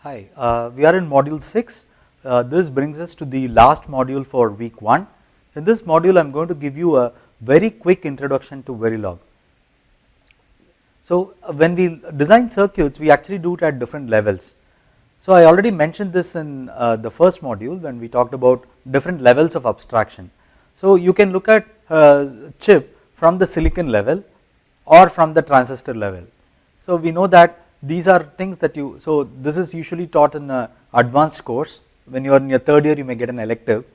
Hi, we are in module 6. This brings us to the last module for week 1. In this module, I am going to give you a very quick introduction to Verilog. So, when we design circuits, we actually do it at different levels. So, I already mentioned this in the first module when we talked about different levels of abstraction. So, you can look at chip from the silicon level or from the transistor level. So, we know that these are things that you, so this is usually taught in an advanced course. When you are in your third year, you may get an elective.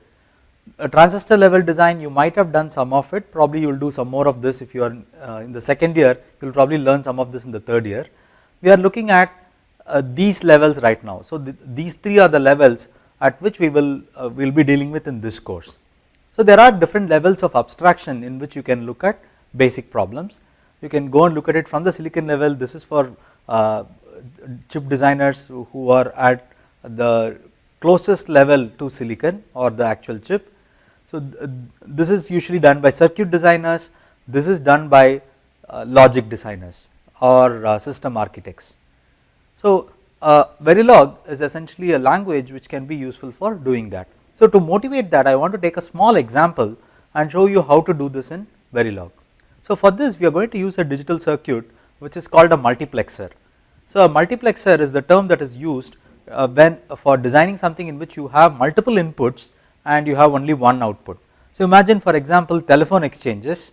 A transistor level design, you might have done some of it, probably you will do some more of this. If you are in the second year, you will probably learn some of this in the third year. We are looking at these levels right now. So, these three are the levels at which we will be dealing with in this course. So, there are different levels of abstraction in which you can look at basic problems. You can go and look at it from the silicon level. This is for chip designers who are at the closest level to silicon or the actual chip. So, this is usually done by circuit designers, this is done by logic designers or system architects. So, Verilog is essentially a language which can be useful for doing that. So, to motivate that, I want to take a small example and show you how to do this in Verilog. So, for this we are going to use a digital circuit which is called a multiplexer. So, a multiplexer is the term that is used when for designing something in which you have multiple inputs and you have only one output. So, imagine for example telephone exchanges.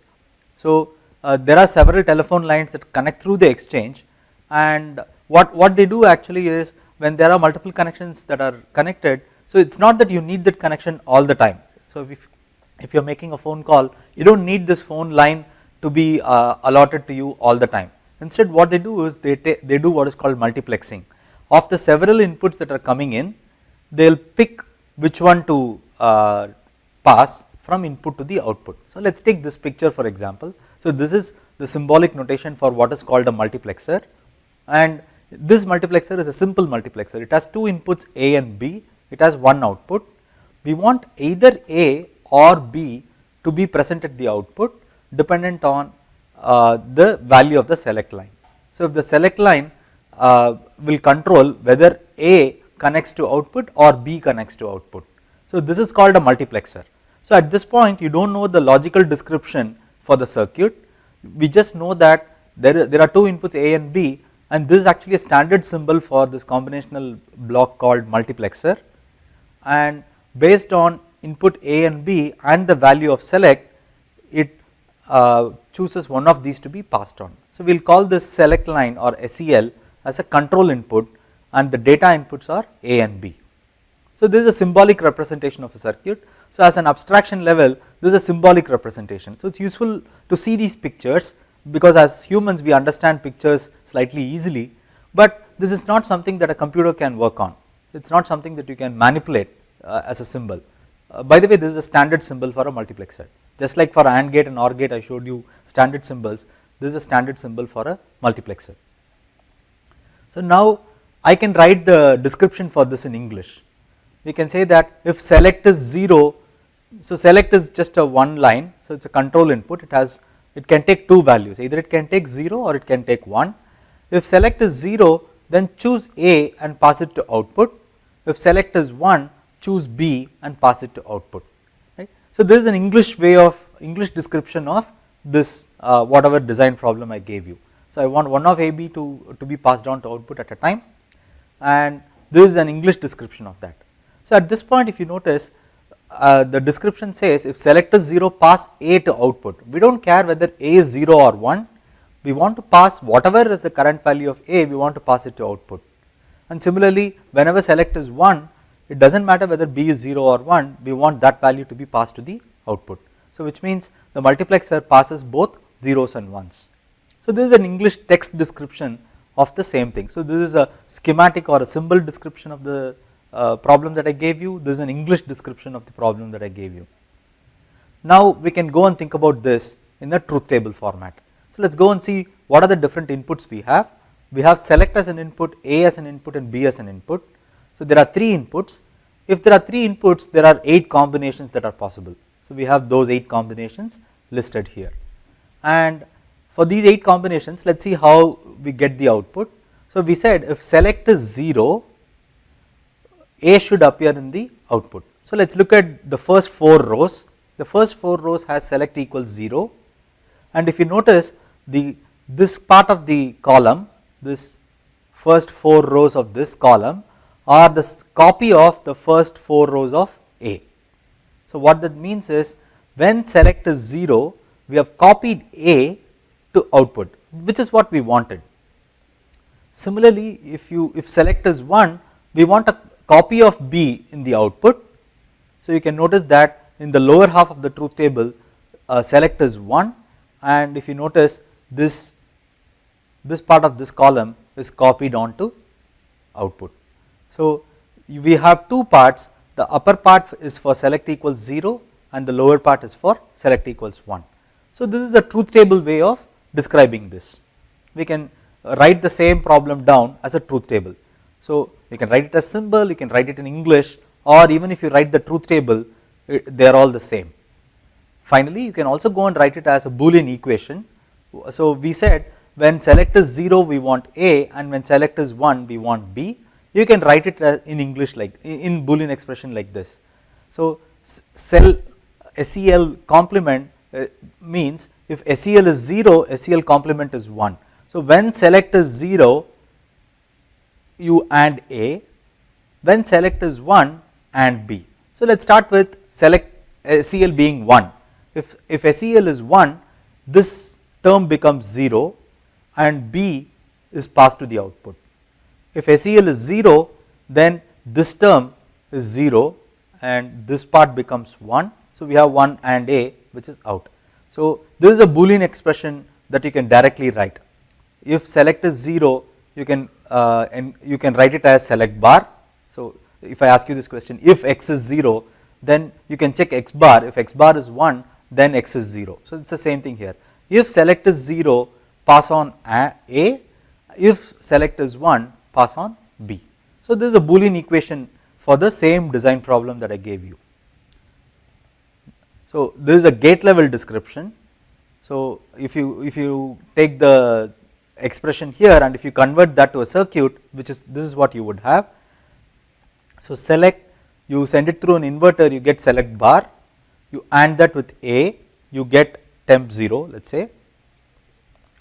So, there are several telephone lines that connect through the exchange, and what they do actually is when there are multiple connections that are connected. So, it is not that you need that connection all the time. So, if you are making a phone call, you do not need this phone line to be allotted to you all the time. Instead, what they do is they do what is called multiplexing. Of the several inputs that are coming in, they will pick which one to pass from input to the output. So, let us take this picture for example. So, this is the symbolic notation for what is called a multiplexer, and this multiplexer is a simple multiplexer. It has two inputs A and B, it has one output. We want either A or B to be present at the output dependent on the value of the select line. So, if the select line will control whether A connects to output or B connects to output. So, this is called a multiplexer. So, at this point you do not know the logical description for the circuit, we just know that there are two inputs A and B, and this is actually a standard symbol for this combinational block called multiplexer, and based on input A and B and the value of select, it chooses one of these to be passed on. So, we will call this select line or SEL as a control input, and the data inputs are A and B. So, this is a symbolic representation of a circuit. So, as an abstraction level, this is a symbolic representation. So, it is useful to see these pictures, because as humans we understand pictures slightly easily, but this is not something that a computer can work on. It is not something that you can manipulate as a symbol. By the way, this is a standard symbol for a multiplexer. Just like for AND gate and OR gate I showed you standard symbols, this is a standard symbol for a multiplexer. So, now I can write the description for this in English. We can say that if select is 0, so select is just a one line, so it is a control input, it can take two values, either it can take 0 or it can take 1. If select is 0, then choose A and pass it to output. If select is 1, choose B and pass it to output. Right. So, this is an English description of this whatever design problem I gave you. So, I want one of AB to be passed on to output at a time, and this is an English description of that. So, at this point if you notice, the description says if select is 0, pass A to output. We do not care whether A is 0 or 1, we want to pass whatever is the current value of A, we want to pass it to output. And similarly, whenever select is 1, it does not matter whether B is 0 or 1, we want that value to be passed to the output. So, which means the multiplexer passes both zeros and ones. So, this is an English text description of the same thing. So, this is a schematic or a symbol description of the problem that I gave you, this is an English description of the problem that I gave you. Now, we can go and think about this in a truth table format. So, let us go and see what are the different inputs we have. We have select as an input, A as an input and B as an input. So, there are 3 inputs. If there are 3 inputs, there are 8 combinations that are possible. So, we have those 8 combinations listed here, and for these 8 combinations let us see how we get the output. So, we said if select is 0, A should appear in the output. So, let us look at the first 4 rows. The first 4 rows has select equals 0, and if you notice this part of the column, this first 4 rows of this column are the copy of the first 4 rows of A. So, what that means is when select is 0, we have copied A to output, which is what we wanted. Similarly, if select is 1, we want a copy of B in the output. So, you can notice that in the lower half of the truth table select is 1, and if you notice this part of this column is copied onto output. So, we have 2 parts, the upper part is for select equals 0 and the lower part is for select equals 1. So, this is a truth table way of describing this. We can write the same problem down as a truth table. So, you can write it as symbol, you can write it in English, or even if you write the truth table, they are all the same. Finally, you can also go and write it as a Boolean equation. So, we said when select is 0 we want A and when select is 1 we want B. You can write it in English like in Boolean expression like this. So, SEL complement means if SEL is 0, SEL complement is 1. So, when select is 0 you AND A, when select is 1 AND B. So, let us start with select SEL being 1. If SEL is 1, this term becomes 0 and B is passed to the output. If SEL is 0, then this term is 0 and this part becomes 1. So, we have 1 AND A which is out. So, this is a Boolean expression that you can directly write. If select is 0, you can write it as select bar. So, if I ask you this question, if x is 0, then you can check x bar. If x bar is 1, then x is 0. So, it is the same thing here. If select is 0, pass on A. If select is 1, pass on B. So, this is a Boolean equation for the same design problem that I gave you. So, this is a gate level description. So, if you take the expression here and if you convert that to a circuit, which is this is what you would have. So, select, you send it through an inverter, you get select bar, you AND that with A, you get temp 0, let us say. I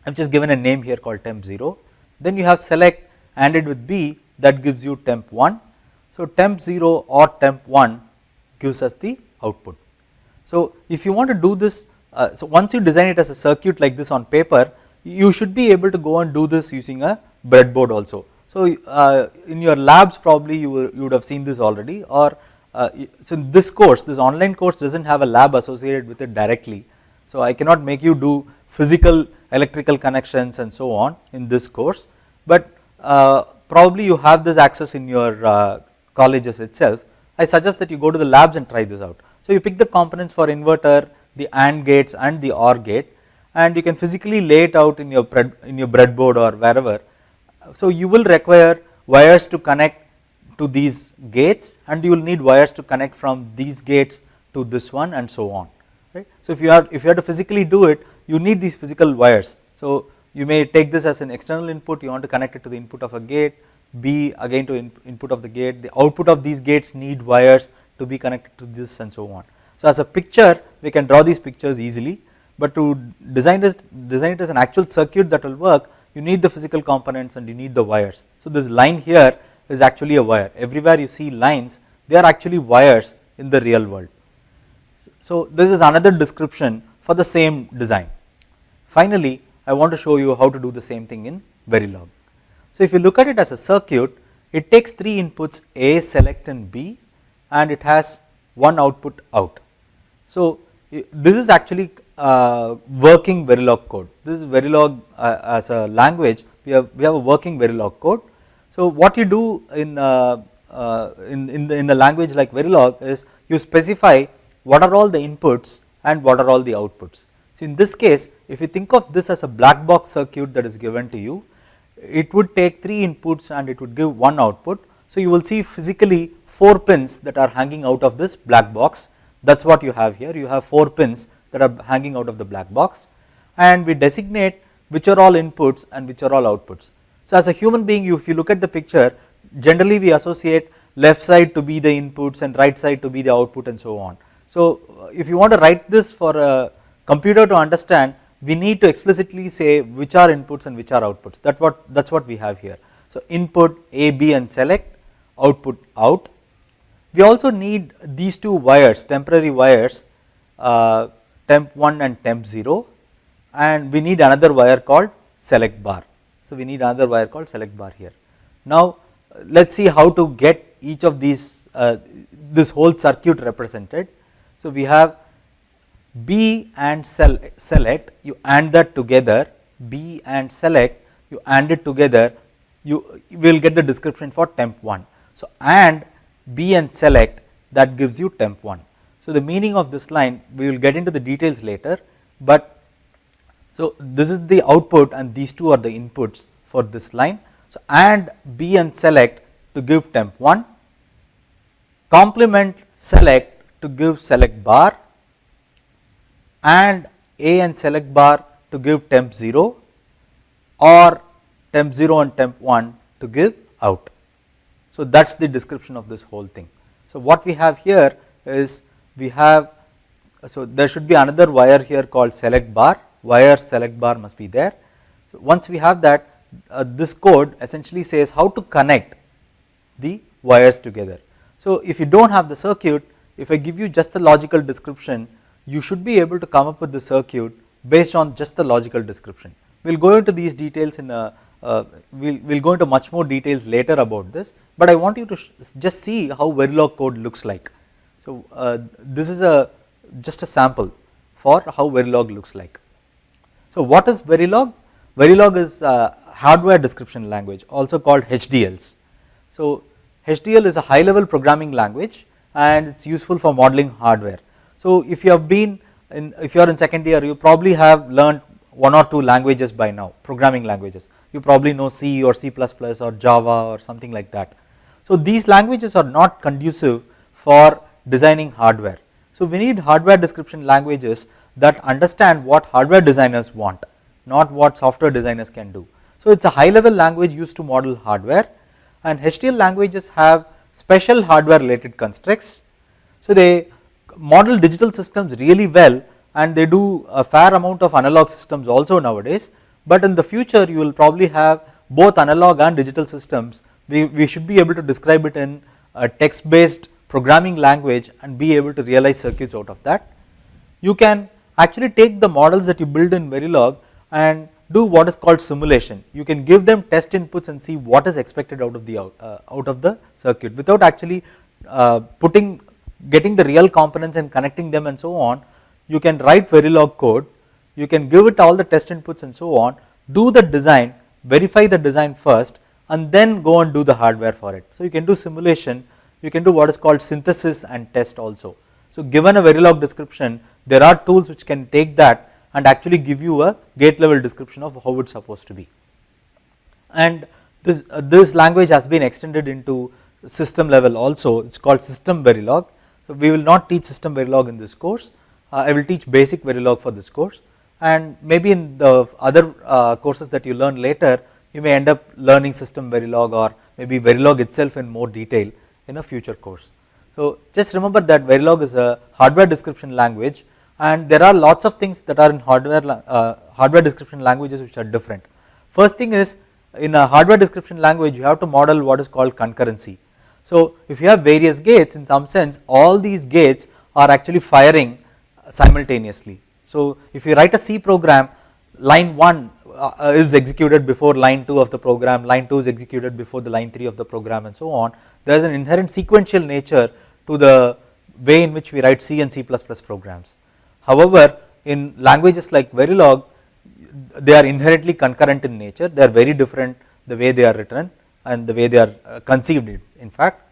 have just given a name here called temp 0. Then you have select ANDed with B, that gives you temp 1. So, temp 0 or temp 1 gives us the output. So, if you want to do this, so once you design it as a circuit like this on paper, you should be able to go and do this using a breadboard also. So, in your labs probably you would have seen this already, or so in this course, this online course does not have a lab associated with it directly. So, I cannot make you do physical electrical connections and so on in this course, but probably you have this access in your colleges itself. I suggest that you go to the labs and try this out. So, you pick the components for inverter, the AND gates and the OR gate, and you can physically lay it out in your breadboard or wherever. So, you will require wires to connect to these gates and you will need wires to connect from these gates to this one and so on, right. So, if you have to physically do it, you need these physical wires. So, you may take this as an external input, you want to connect it to the input of a gate, B again to input of the gate, the output of these gates need wires to be connected to this and so on. So, as a picture we can draw these pictures easily, but to design it as an actual circuit that will work, you need the physical components and you need the wires. So, this line here is actually a wire. Everywhere you see lines, they are actually wires in the real world. So, this is another description for the same design. Finally, I want to show you how to do the same thing in Verilog. So, if you look at it as a circuit, it takes 3 inputs A, select and B, and it has one output out. So, this is actually working Verilog code. This is Verilog as a language. We have a working Verilog code. So, what you do in the language like Verilog is you specify what are all the inputs and what are all the outputs. So, in this case, if you think of this as a black box circuit that is given to you, it would take 3 inputs and it would give one output. So, you will see physically 4 pins that are hanging out of this black box. That is what you have here. You have 4 pins that are hanging out of the black box, and we designate which are all inputs and which are all outputs. So, as a human being, if you look at the picture, generally we associate left side to be the inputs and right side to be the output and so on. So if you want to write this for a computer to understand, we need to explicitly say which are inputs and which are outputs. That's what we have here. So input A, B and select, output out. We also need these two wires, temporary wires, temp1 and temp0, and we need another wire called select bar. So we need another wire called select bar here. Now let us see how to get each of these, this whole circuit represented. So we have B and select, you AND that together, B and select, you AND it together, you will get the description for temp1. So AND B and select, that gives you temp1. So the meaning of this line, we will get into the details later, but so this is the output and these two are the inputs for this line. So AND B and select to give temp1, complement select to give select bar, and A and select bar to give temp0, or temp0 and temp1 to give out. So that is the description of this whole thing. So what we have here is, we have, so there should be another wire here called select bar, wire select bar must be there. So once we have that, this code essentially says how to connect the wires together. So if you do not have the circuit, if I give you just the logical description, you should be able to come up with the circuit based on just the logical description. We will go into these details in a, we will go into much more details later about this, but I want you to just see how Verilog code looks like. So this is just a sample for how Verilog looks like. So what is Verilog? Verilog is a hardware description language, also called HDLs. So HDL is a high level programming language and it is useful for modeling hardware. So if you have been if you are in second year, you probably have learned one or two languages by now, programming languages. You probably know C or C++ or Java or something like that. So these languages are not conducive for designing hardware. So we need hardware description languages that understand what hardware designers want, not what software designers can do. So it is a high level language used to model hardware, and HDL languages have special hardware related constructs. So they model digital systems really well, and they do a fair amount of analog systems also nowadays, but in the future you will probably have both analog and digital systems. We should be able to describe it in a text based programming language and be able to realize circuits out of that. You can actually take the models that you build in Verilog and do what is called simulation. You can give them test inputs and see what is expected out of the circuit without actually getting the real components and connecting them and so on. You can write Verilog code, you can give it all the test inputs and so on, do the design, verify the design first, and then go and do the hardware for it. So you can do simulation, you can do what is called synthesis and test also. So given a Verilog description, there are tools which can take that and actually give you a gate level description of how it is supposed to be. And this language has been extended into system level also, it is called system Verilog. So we will not teach system Verilog in this course. I will teach basic Verilog for this course, and maybe in the other courses that you learn later, you may end up learning system Verilog or maybe Verilog itself in more detail in a future course. So just remember that Verilog is a hardware description language, and there are lots of things that are in hardware description languages which are different. First thing is, in a hardware description language you have to model what is called concurrency. So if you have various gates, in some sense all these gates are actually firing simultaneously. So if you write a C program, line 1 is executed before line 2 of the program, line 2 is executed before the line 3 of the program and so on. There is an inherent sequential nature to the way in which we write C and C++ programs. However, in languages like Verilog, they are inherently concurrent in nature, they are very different the way they are written and the way they are conceived in fact.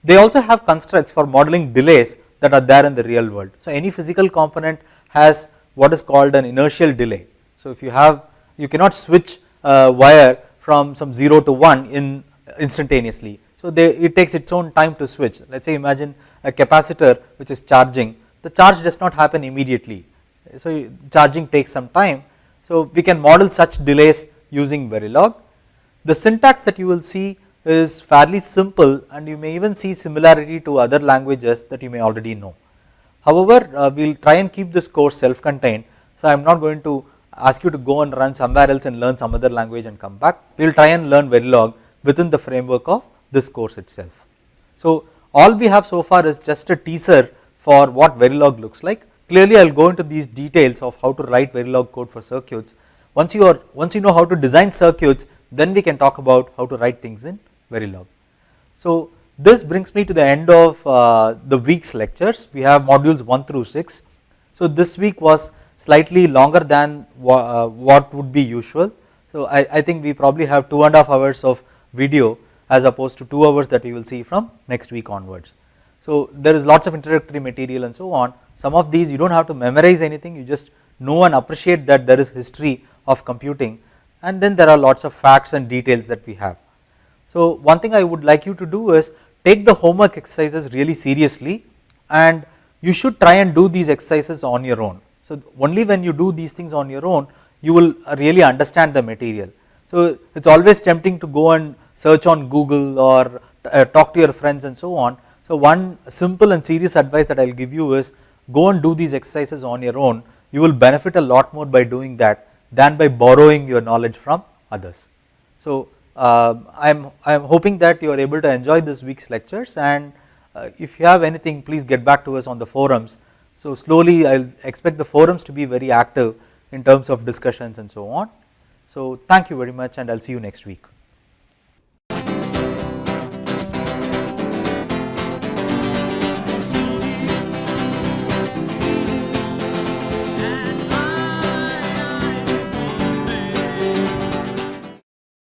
They also have constructs for modeling delays that are there in the real world. So any physical component has what is called an inertial delay. So if you cannot switch a wire from some 0 to 1 instantaneously. So it takes its own time to switch. Let us say imagine a capacitor which is charging, the charge does not happen immediately. So charging takes some time. So we can model such delays using Verilog. The syntax that you will see is fairly simple and you may even see similarity to other languages that you may already know. However, we will try and keep this course self-contained, so I am not going to ask you to go and run somewhere else and learn some other language and come back. We will try and learn Verilog within the framework of this course itself. So all we have so far is just a teaser for what Verilog looks like. Clearly I will go into these details of how to write Verilog code for circuits. Once you know how to design circuits, then we can talk about how to write things in Verilog. So this brings me to the end of the week's lectures. We have modules 1 through 6. So this week was slightly longer than what would be usual. So I think we probably have 2.5 hours of video as opposed to 2 hours that we will see from next week onwards. So there is lots of introductory material and so on. Some of these you do not have to memorize anything, you just know and appreciate that there is history of computing, and then there are lots of facts and details that we have. So one thing I would like you to do is take the homework exercises really seriously, and you should try and do these exercises on your own. So only when you do these things on your own, you will really understand the material. So it is always tempting to go and search on Google or talk to your friends and so on. So one simple and serious advice that I will give you is go and do these exercises on your own. You will benefit a lot more by doing that than by borrowing your knowledge from others. So I am hoping that you are able to enjoy this week's lectures, and if you have anything, please get back to us on the forums. So slowly I will expect the forums to be very active in terms of discussions and so on. So thank you very much, and I will see you next week.